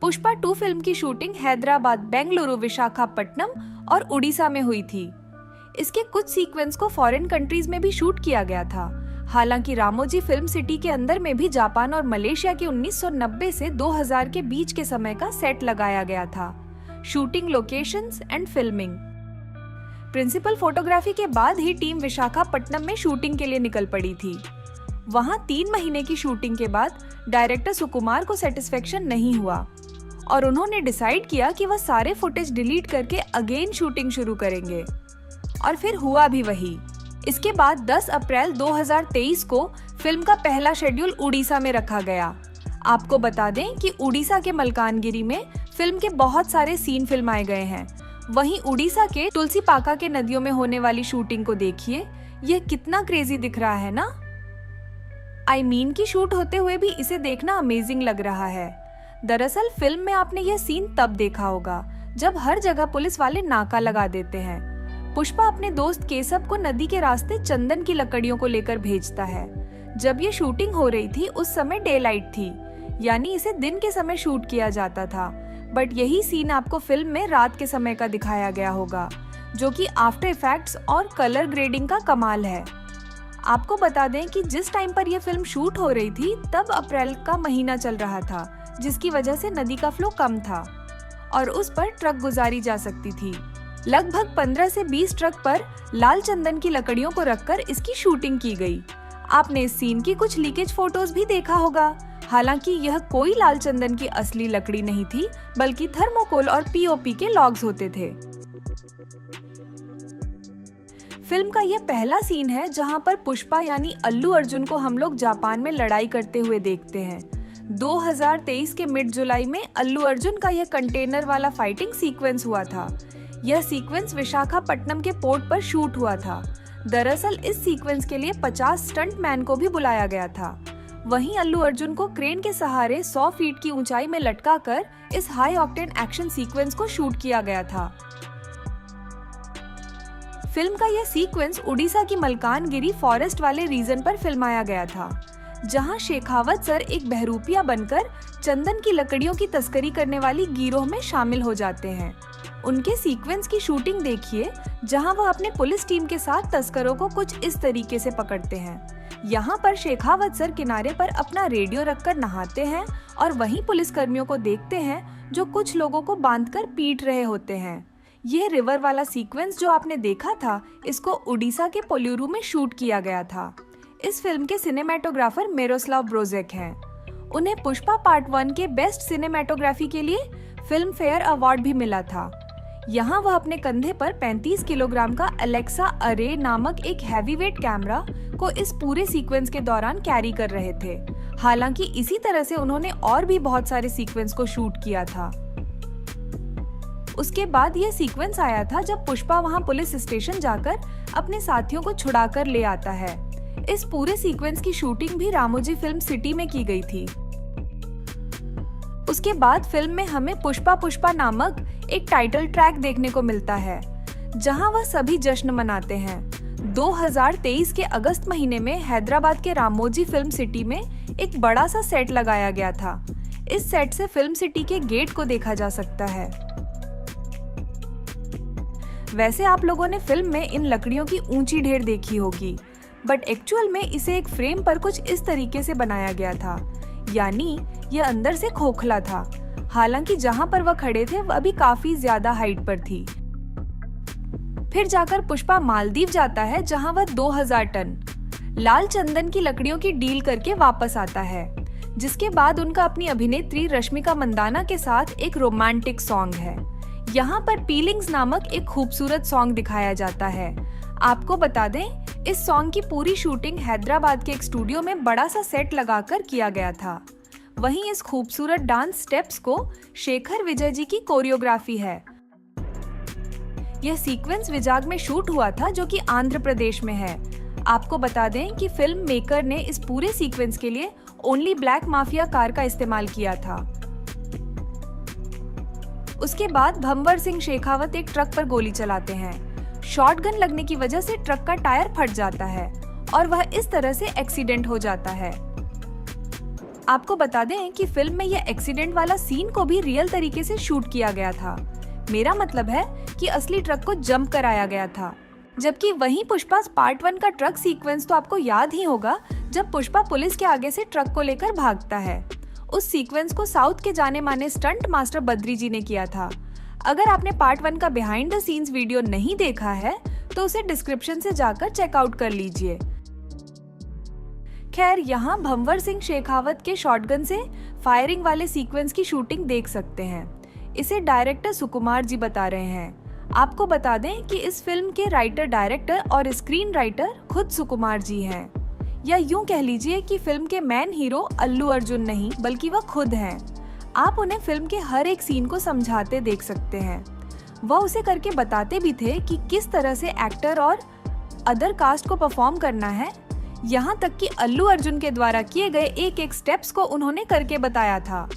Pushpa 2 film की shooting Hyderabad, Bengaluru, Visakhapatnam और उड़ीसा में हुई थी। इसके कुछ सीक्वेंस को फॉरेन कंट्रीज में भी शूट किया गया था। हालांकि रामोजी फिल्म सिटी के अंदर में भी जापान और मलेशिया के 1990 से 2000 के बीच के समय का सेट लगाया गया था। Shooting locations and filming. Principal photography के बाद ही टीम विशाखापट्टनम में शूटिंग के लिए निकल पड़ी थी। वहां 3 महीने की शूटिंग के बाद डायरेक्टर सुकुमार को सेटिस्फेक्शन नहीं हुआ और उन्होंने डिसाइड किया कि वह सारे फुटेज डिलीट करके अगेन शूटिंग शुरू करेंगे। और फिर हुआ भी वही। इसके बाद 10 अप्रैल 2023 को फिल्म का पहला शेड्यूल उड़ीसा में रखा गया। आपको बता दें कि उड़ीसा के मलकानगिरी में फिल्म के बहुत सारे सीन फिल्माए गए हैं। वहीं उड़ीसा के तुलसीपाका के नदियों में होने वाली शूटिंग को देखिए, यह कितना क्रेजी दिख रहा है ना। आई मीन की शूट होते हुए भी इसे देखना अमेजिंग लग रहा है। दरअसल फिल्म में आपने यह सीन तब देखा होगा जब हर जगह पुलिस वाले नाका लगा देते हैं। पुष्पा अपने दोस्त केशव को नदी के रास्ते चंदन की लकड़ियों को लेकर भेजता है। जब ये शूटिंग हो रही थी उस समय डे लाइट थी, यानी इसे दिन के समय शूट किया जाता था। बट यही सीन आपको फिल्म में रात के समय का दिखाया गया होगा, जो कि आफ्टर इफेक्ट्स और कलर ग्रेडिंग का कमाल है। आपको बता दें कि जिस टाइम पर यह फिल्म शूट हो रही थी तब अप्रैल का महीना चल रहा था, जिसकी वजह से नदी का फ्लो कम था और उस पर ट्रक गुजारी जा सकती थी। लगभग 15 से 20 ट्रक पर लाल चंदन की लकड़ियों को रखकर इसकी शूटिंग की गई। आपने इस सीन की कुछ लीकेज फोटोज भी देखा होगा। हालांकि यह कोई लाल चंदन की असली लकड़ी नहीं थी, बल्कि थर्मोकोल और पीओपी के लॉग्स होते थे। फिल्म का यह पहला सीन है जहां पर पुष्पा यानी अल्लू अर्जुन को हम लोग जापान में लड़ाई करते हुए देखते हैं। 2023 के मिड जुलाई में अल्लू अर्जुन का यह कंटेनर वाला फाइटिंग सीक्वेंस हुआ था। यह सीक्वेंस विशाखापट्टनम के पोर्ट पर शूट हुआ था। दरअसल इस सीक्वेंस के लिए 50 स्टंट मैन को भी बुलाया गया था। वहीं अल्लू अर्जुन को क्रेन के सहारे 100 फीट की ऊंचाई में लटकाकर इस हाई ऑक्टेन एक्शन सीक्वेंस को शूट किया गया था। फिल्म का यह सीक्वेंस उड़ीसा की मलकानगिरी फॉरेस्ट वाले रीजन पर फिल्माया गया था, जहां शेखावत सर एक बहरूपिया बनकर चंदन की लकड़ियों की तस्करी करने वाली गिरोह में शामिल हो जाते हैं। उनके सीक्वेंस की शूटिंग देखिए, जहां वह अपने पुलिस टीम के साथ तस्करों को कुछ इस तरीके से पकड़ते हैं। यहाँ पर शेखावत सर किनारे पर अपना रेडियो रखकर नहाते हैं और वहीं पुलिसकर्मियों को देखते हैं जो कुछ लोगों को बांधकर पीट रहे होते हैं। यह रिवर वाला सीक्वेंस जो आपने देखा था, इसको उड़ीसा के पोल्यूरू में शूट किया गया था। इस फिल्म के सिनेमेटोग्राफर मिरोस्लाव ब्रोजेक हैं। उन्हें पुष्पा पार्ट 1 के बेस्ट सिनेमेटोग्राफी के लिए फिल्म फेयर अवार्ड भी मिला था। यहाँ वह अपने कंधे पर 35 किलोग्राम का अलेक्सा अरे नामक एक हैवीवेट कैमरा को इस पूरे सीक्वेंस के दौरान कैरी कर रहे थे। हालांकि इसी तरह से उन्होंने और भी बहुत सारे सीक्वेंस को शूट किया था। उसके बाद यह सीक्वेंस आया था जब पुष्पा वहां पुलिस स्टेशन जाकर अपने साथियों को छुड़ाकर ले आता है। इस पूरे सीक्वेंस की शूटिंग भी रामोजी फिल्म सिटी में की गई थी। उसके बाद फिल्म में हमें पुष्पा पुष्पा नामक एक टाइटल ट्रैक देखने को मिलता है, जहां वह सभी जश्न मनाते हैं। 2023 के अगस्त महीने में हैदराबाद के रामोजी फिल्म सिटी में एक बड़ा सा सेट लगाया गया था। इस सेट से फिल्म सिटी के गेट को देखा जा सकता है। वैसे आप लोगों ने फिल्म में इन लकड़ियों की ऊंची ढेर देखी होगी, बट एक्चुअल में इसे एक फ्रेम पर कुछ इस तरीके से बनाया गया था, यानी यह अंदर से खोखला था। हालांकि जहां पर वह खड़े थे वह भी काफी ज्यादा हाइट पर थी। फिर जाकर पुष्पा मालदीव जाता है, जहां वह 2000 टन लाल चंदन की लकड़ियों की डील करके वापस आता है, जिसके बाद उनका अपनी अभिनेत्री रश्मिका मंदाना के साथ एक रोमांटिक सॉन्ग है। यहाँ पर पीलिंग्स नामक एक खूबसूरत सॉन्ग दिखाया जाता है। आपको बता दें, इस सॉन्ग की पूरी शूटिंग हैदराबाद के एक स्टूडियो में बड़ा सा सेट लगाकर किया गया था। वहीं इस खूबसूरत डांस स्टेप्स को शेखर विजय जी की कोरियोग्राफी है। यह सीक्वेंस विजाग में शूट हुआ था, जो कि आंध्र प्रदेश में है। आपको बता दें कि फिल्म मेकर ने इस पूरे सीक्वेंस के लिए ओनली ब्लैक माफिया कार का इस्तेमाल किया था। उसके बाद भंवर सिंह शेखावत एक ट्रक पर गोली चलाते हैं। शॉटगन लगने की वजह से ट्रक का टायर फट जाता है और वह इस तरह से एक्सीडेंट हो जाता है। आपको बता दें कि फिल्म में यह एक्सीडेंट वाला सीन को भी रियल तरीके से शूट किया गया था। मेरा मतलब है कि असली ट्रक को जंप कराया गया था। जबकि वहीं पुष्पा पार्ट 1 का ट्रक सीक्वेंस तो आपको याद ही होगा, जब पुष्पा पुलिस के आगे से ट्रक को लेकर भागता है। उस सीक्वेंस को साउथ के जाने माने स्टंट मास्टर बद्री जी ने किया था। अगर आपने पार्ट 1 का बिहाइंड द सीन्स वीडियो नहीं देखा है तो उसे डिस्क्रिप्शन से जाकर चेकआउट कर लीजिए। खैर, यहाँ भंवर सिंह शेखावत के शॉटगन से फायरिंग वाले सीक्वेंस की शूटिंग देख सकते हैं। इसे डायरेक्टर सुकुमार जी बता रहे हैं। आपको बता दें कि इस फिल्म के राइटर, डायरेक्टर और स्क्रीन राइटर खुद सुकुमार जी हैं। या यूं कह लीजिए कि फिल्म के मेन हीरो अल्लू अर्जुन नहीं बल्कि वह खुद हैं। आप उन्हें फिल्म के हर एक सीन को समझाते देख सकते हैं। वह उसे करके बताते भी थे कि किस तरह से एक्टर और अदर कास्ट को परफॉर्म करना है। यहाँ तक कि अल्लू अर्जुन के द्वारा किए गए एक एक स्टेप्स को उन्होंने करके बताया था।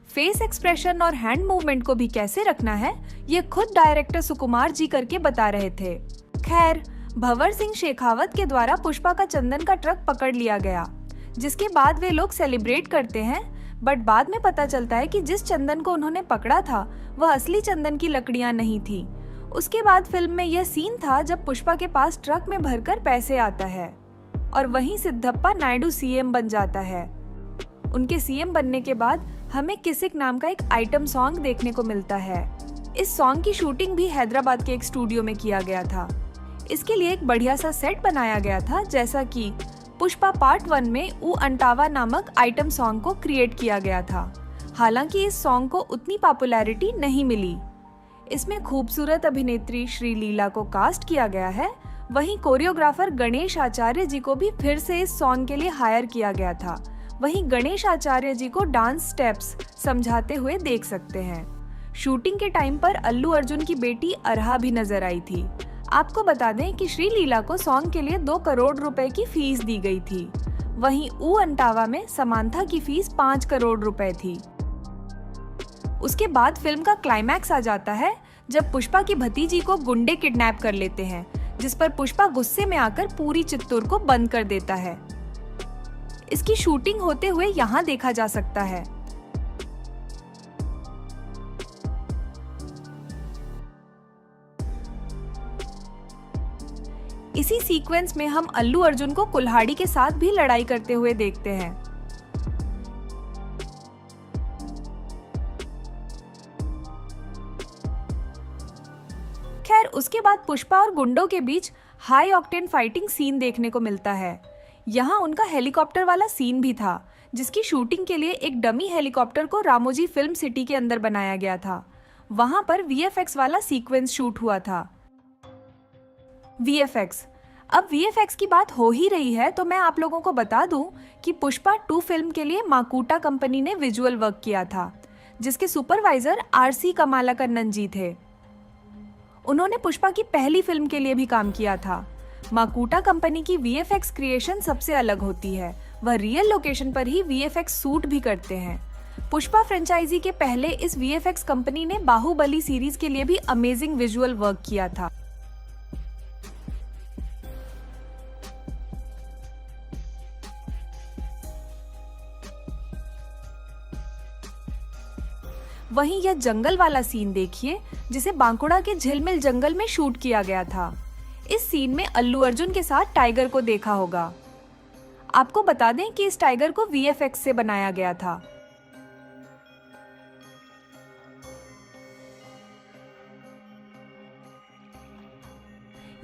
फेस एक्सप्रेशन और हैंड मूवमेंट को भी कैसे रखना है, ये खुद डायरेक्टर सुकुमार जी करके बता रहे थे। खैर, भंवर सिंह शेखावत के द्वारा पुष्पा का चंदन का ट्रक पकड़ लिया गया, जिसके बाद वे लोग सेलिब्रेट करते हैं। बट बाद में पता चलता है कि जिस चंदन को उन्होंने पकड़ा था वह असली चंदन की लकड़ियां नहीं थी। उसके बाद फिल्म में यह सीन था जब पुष्पा के पास ट्रक में भरकर पैसे आता है और वहीं सिद्धप्पा नायडू सीएम बन जाता है। उनके सीएम बनने के बाद हमें किसिक नाम का एक आइटम सॉन्ग देखने को मिलता है। इस सॉन्ग की शूटिंग भी हैदराबाद के एक स्टूडियो में किया गया था। इसके लिए एक बढ़िया सा सेट बनाया गया था, जैसा कि पुष्पा पार्ट 1 में ऊ अंटावा नामक आइटम सॉन्ग को क्रिएट किया गया था। हालांकि इस सॉन्ग को उतनी पॉपुलैरिटी नहीं मिली। इसमें खूबसूरत अभिनेत्री श्री लीला को कास्ट किया गया है। वहीं कोरियोग्राफर गणेश आचार्य जी को भी फिर से इस सॉन्ग के लिए हायर किया गया था। वहीं गणेश आचार्य जी को डांस स्टेप्स समझाते हुए देख सकते हैं। शूटिंग के टाइम पर अल्लू अर्जुन की बेटी अरहा भी नजर आई थी। आपको बता दें कि श्री लीला को सॉन्ग के लिए 2 करोड़ रुपए की फीस दी गई थी। वहीं ऊ अंटावा में समांथा की फीस 5 करोड़ रुपए थी। उसके बाद फिल्म का क्लाइमैक्स आ जाता है जब पुष्पा की भतीजी को गुंडे किडनैप कर लेते हैं, जिस पर पुष्पा गुस्से में आकर पूरी चित्तूर को बंद कर देता है। इसकी शूटिंग होते हुए यहाँ देखा जा सकता है। इसी सीक्वेंस में हम अल्लू अर्जुन को कुल्हाड़ी के साथ भी लड़ाई करते हुए देखते हैं। खैर, उसके बाद पुष्पा और गुंडों के बीच हाई ऑक्टेन फाइटिंग सीन देखने को मिलता है। यहाँ उनका हेलीकॉप्टर वाला सीन भी था, जिसकी शूटिंग के लिए एक डमी हेलीकॉप्टर को रामोजी फिल्म सिटी के अंदर बनाया गया था। वहां पर वीएफएक्स वाला सीक्वेंस शूट हुआ था। वीएफएक्स, अब वीएफएक्स की बात हो ही रही है तो मैं आप लोगों को बता दूं कि पुष्पा 2 फिल्म के लिए माकूटा कंपनी ने विजुअल वर्क किया था, जिसके सुपरवाइजर आरसी कमालाकन्नन जी थे। उन्होंने पुष्पा की पहली फिल्म के लिए भी काम किया था। माकूटा कंपनी की वीएफएक्स क्रिएशन सबसे अलग होती है। वह रियल लोकेशन पर ही वीएफएक्स शूट भी करते हैं। पुष्पा फ्रेंचाइजी के पहले इस वीएफएक्स कंपनी ने बाहुबली सीरीज के लिए भी अमेजिंग विजुअल वर्क किया था। वहीं यह जंगल वाला सीन देखिए, जिसे बांकुड़ा के झिलमिल जंगल में शूट किया गया था। इस सीन में अल्लू अर्जुन के साथ टाइगर को देखा होगा। आपको बता दें कि इस टाइगर को वीएफएक्स से बनाया गया था।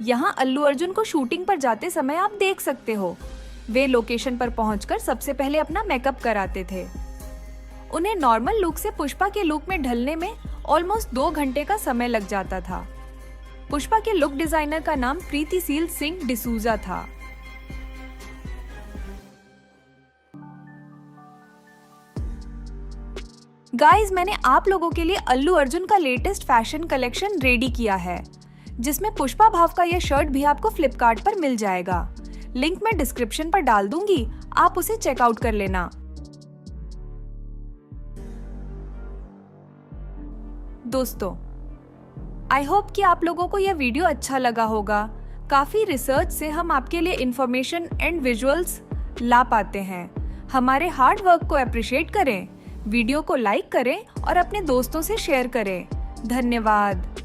यहाँ अल्लू अर्जुन को शूटिंग पर जाते समय आप देख सकते हो, वे लोकेशन पर पहुंचकर सबसे पहले अपना मेकअप कराते थे। उन्हें नॉर्मल लुक से पुष्पा के लुक में ढलने में ऑलमोस्ट 2 घंटे का समय लग जाता था। पुष्पा के लुक डिजाइनर का नाम प्रीतिशील सिंह डिसूजा था। गाइस, मैंने आप लोगों के लिए अल्लू अर्जुन का लेटेस्ट फैशन कलेक्शन रेडी किया है, जिसमें पुष्पा भाव का यह शर्ट भी आपको फ्लिपकार्ट पर मिल जाएगा। लिंक मैं डिस्क्रिप्शन पर डाल दूंगी, आप उसे चेकआउट कर लेना। दोस्तों, आई होप कि आप लोगों को यह वीडियो अच्छा लगा होगा। काफी रिसर्च से हम आपके लिए इंफॉर्मेशन एंड विजुअल्स ला पाते हैं। हमारे हार्ड वर्क को अप्रिशिएट करें, वीडियो को लाइक करें और अपने दोस्तों से शेयर करें। धन्यवाद।